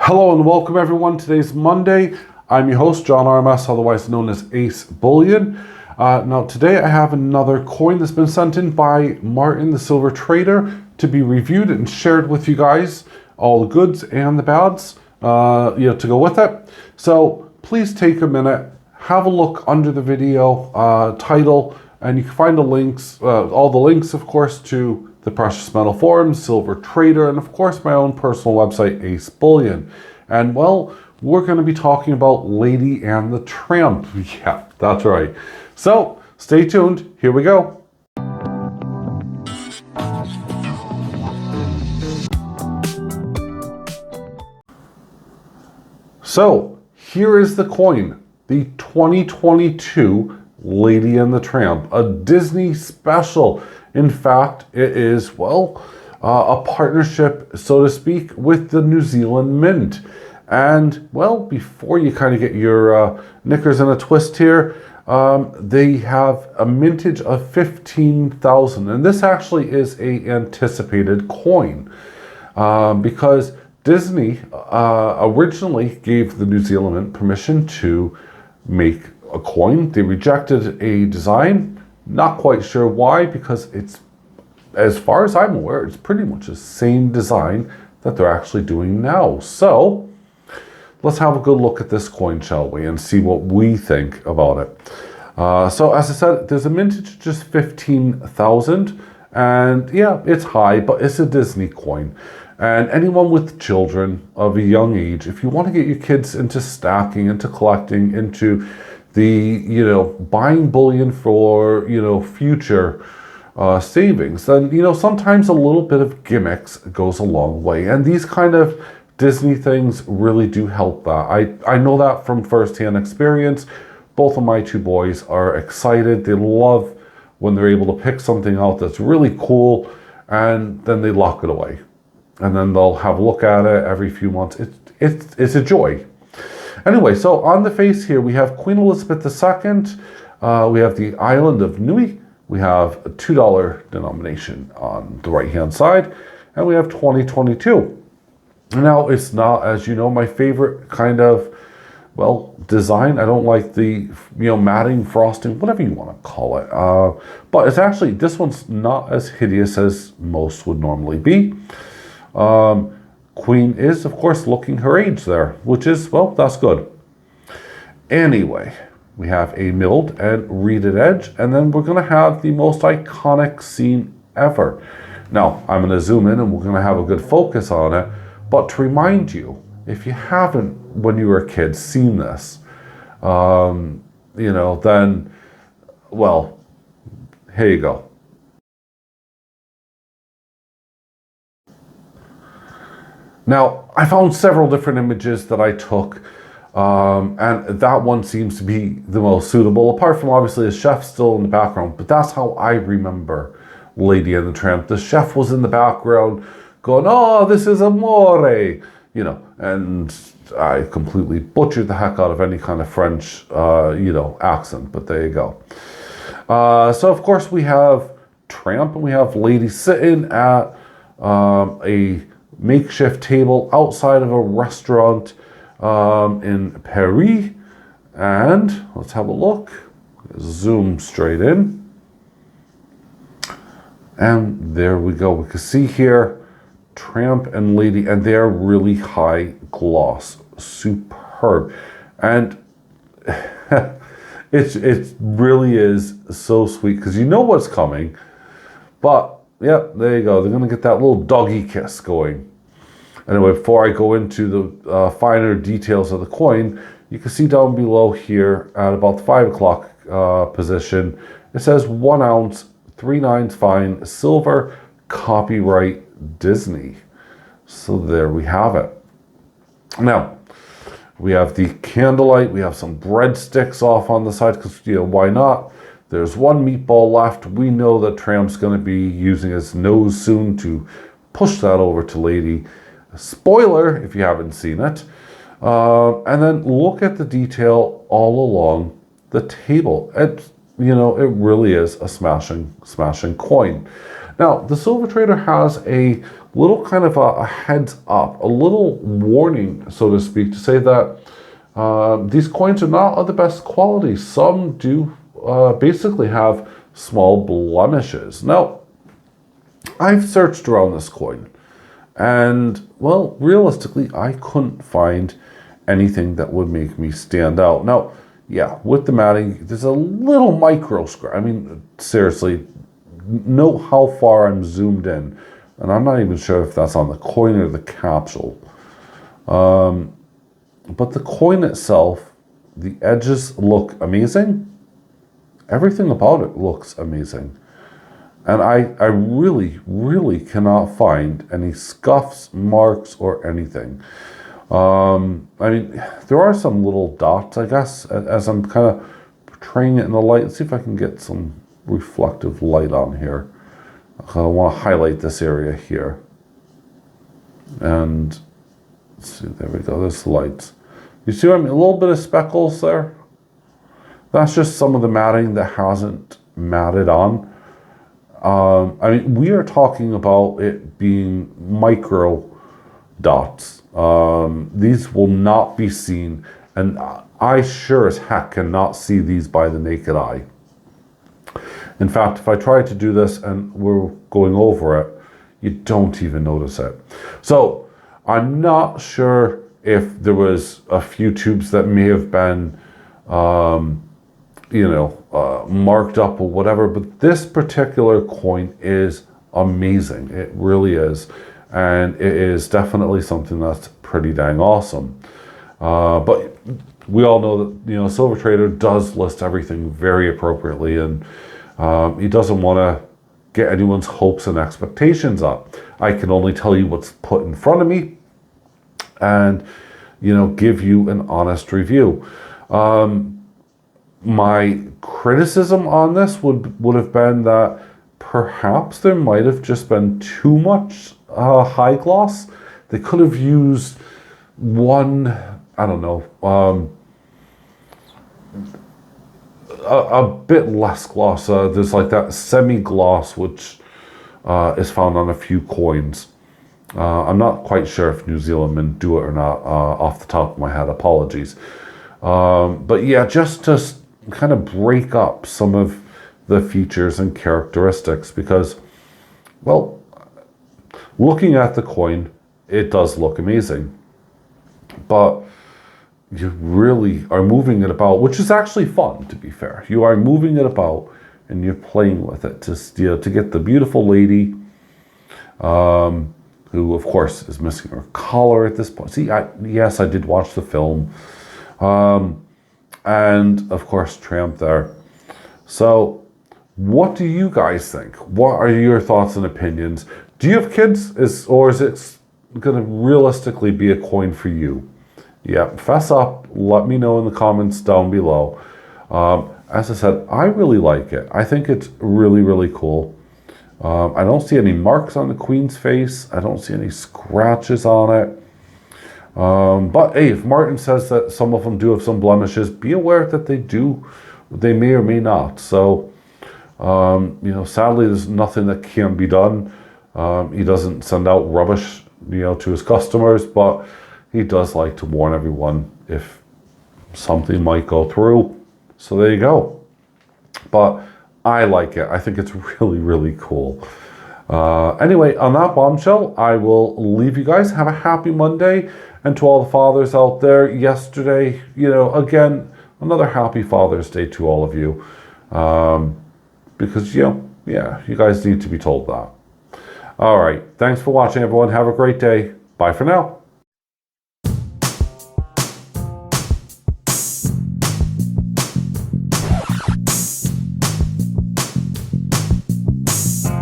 Hello and welcome everyone. Today's Monday. I'm your host, John RMS, otherwise known as Ace Bullion. Now today I have another coin that's been sent in by Martin the Silver Trader to be reviewed and shared with you guys, all the goods and the bads, to go with it. So please take a minute, have a look under the video title, and you can find the links, all the links of course, to the Precious Metal Forum, Silver Trader, and of course my own personal website, Ace Bullion. And well, we're going to be talking about Lady and the Tramp. Yeah, that's right. So stay tuned. Here we go. So here is the coin, the 2022 Lady and the Tramp, a Disney special. In fact, it is, a partnership, so to speak, with the New Zealand Mint. And, before you kind of get your knickers in a twist here, they have a mintage of 15,000. And this actually is a anticipated coin because Disney originally gave the New Zealand Mint permission to make a coin. They rejected a design. Not quite sure why, because it's, as far as I'm aware, it's pretty much the same design that they're actually doing now. So let's have a good look at this coin, shall we, and see what we think about it. So as I said, there's a mintage of just 15,000, and yeah, it's high, but it's a Disney coin. And anyone with children of a young age, if you want to get your kids into stacking, into collecting, into the, buying bullion for, future savings, then, sometimes a little bit of gimmicks goes a long way. And these kind of Disney things really do help that. I know that from firsthand experience. Both of my two boys are excited. They love when they're able to pick something out that's really cool, and then they lock it away. And then they'll have a look at it every few months. It's a joy. Anyway, so on the face here, we have Queen Elizabeth II, we have the island of Niue, we have a $2 denomination on the right-hand side, and we have 2022. Now, it's not, as you know, my favorite kind of, design. I don't like the, matting, frosting, whatever you want to call it. But it's actually, this one's not as hideous as most would normally be. Queen is, of course, looking her age there, which is, that's good. Anyway, we have a milled and reeded edge, and then we're going to have the most iconic scene ever. Now, I'm going to zoom in, and we're going to have a good focus on it, but to remind you, if you haven't, when you were a kid, seen this, then, here you go. Now, I found several different images that I took, and that one seems to be the most suitable, apart from obviously the chef still in the background, but that's how I remember Lady and the Tramp. The chef was in the background going, "Oh, this is amore," and I completely butchered the heck out of any kind of French, accent, but there you go. So of course we have Tramp, and we have Lady sitting at a makeshift table outside of a restaurant in Paris. And let's have a look. Zoom straight in. And there we go. We can see here Tramp and Lady, and they're really high gloss. Superb. And it really is so sweet, because you know what's coming. But yeah, there you go. They're going to get that little doggy kiss going. Anyway, before I go into the finer details of the coin, you can see down below here at about the 5 o'clock position, it says 1 ounce, 3/9 fine, silver, copyright Disney. So there we have it. Now, we have the candlelight. We have some breadsticks off on the side, because, why not? There's one meatball left. We know that Tramp's going to be using his nose soon to push that over to Lady. Spoiler, if you haven't seen it. And then look at the detail all along the table. It really is a smashing coin. Now, the Silver Trader has a little kind of a heads up, a little warning, so to speak, to say that these coins are not of the best quality. Some do basically have small blemishes. Now, I've searched around this coin, and, well, realistically, I couldn't find anything that would make me stand out. Now, yeah, with the matting, there's a little micro scratch. I mean, seriously, note how far I'm zoomed in. And I'm not even sure if that's on the coin or the capsule. But the coin itself, the edges look amazing. Everything about it looks amazing. And I really, really cannot find any scuffs, marks, or anything. I mean, there are some little dots, I guess, as I'm kind of portraying it in the light. Let's see if I can get some reflective light on here. I want to highlight this area here. And let's see, there we go, there's the lights. You see what I mean? A little bit of speckles there. That's just some of the matting that hasn't matted on. I mean, we are talking about it being micro dots. These will not be seen, and I sure as heck cannot see these by the naked eye. In fact, if I try to do this and we're going over it, you don't even notice it. So I'm not sure if there was a few tubes that may have been, marked up or whatever, but this particular coin is amazing. It really is. And it is definitely something that's pretty dang awesome. But we all know that, Silver Trader does list everything very appropriately, and he doesn't want to get anyone's hopes and expectations up. I can only tell you what's put in front of me and, give you an honest review. My criticism on this would have been that perhaps there might have just been too much high gloss. They could have used one, I don't know, a bit less gloss. There's like that semi-gloss which is found on a few coins. I'm not quite sure if New Zealand men do it or not off the top of my head. Apologies. But yeah, just to kind of break up some of the features and characteristics, because, well, looking at the coin, it does look amazing. But you really are moving it about, which is actually fun, to be fair. You are moving it about and you're playing with it to get the beautiful lady, who of course is missing her collar at this point. See, yes, I did watch the film. And of course, Tramp there. So what do you guys think? What are your thoughts and opinions? Do you have kids? Or is it going to realistically be a coin for you? Yeah, fess up. Let me know in the comments down below. As I said, I really like it. I think it's really, really cool. I don't see any marks on the Queen's face. I don't see any scratches on it. But hey, if Martin says that some of them do have some blemishes, be aware that they do. They may or may not. So, sadly, there's nothing that can be done. He doesn't send out rubbish, to his customers, but he does like to warn everyone if something might go through. So there you go. But I like it. I think it's really, really cool. Anyway, on that bombshell, I will leave you guys. Have a happy Monday. And to all the fathers out there, yesterday, again, another happy Father's Day to all of you. Because, you guys need to be told that. All right. Thanks for watching, everyone. Have a great day. Bye for now.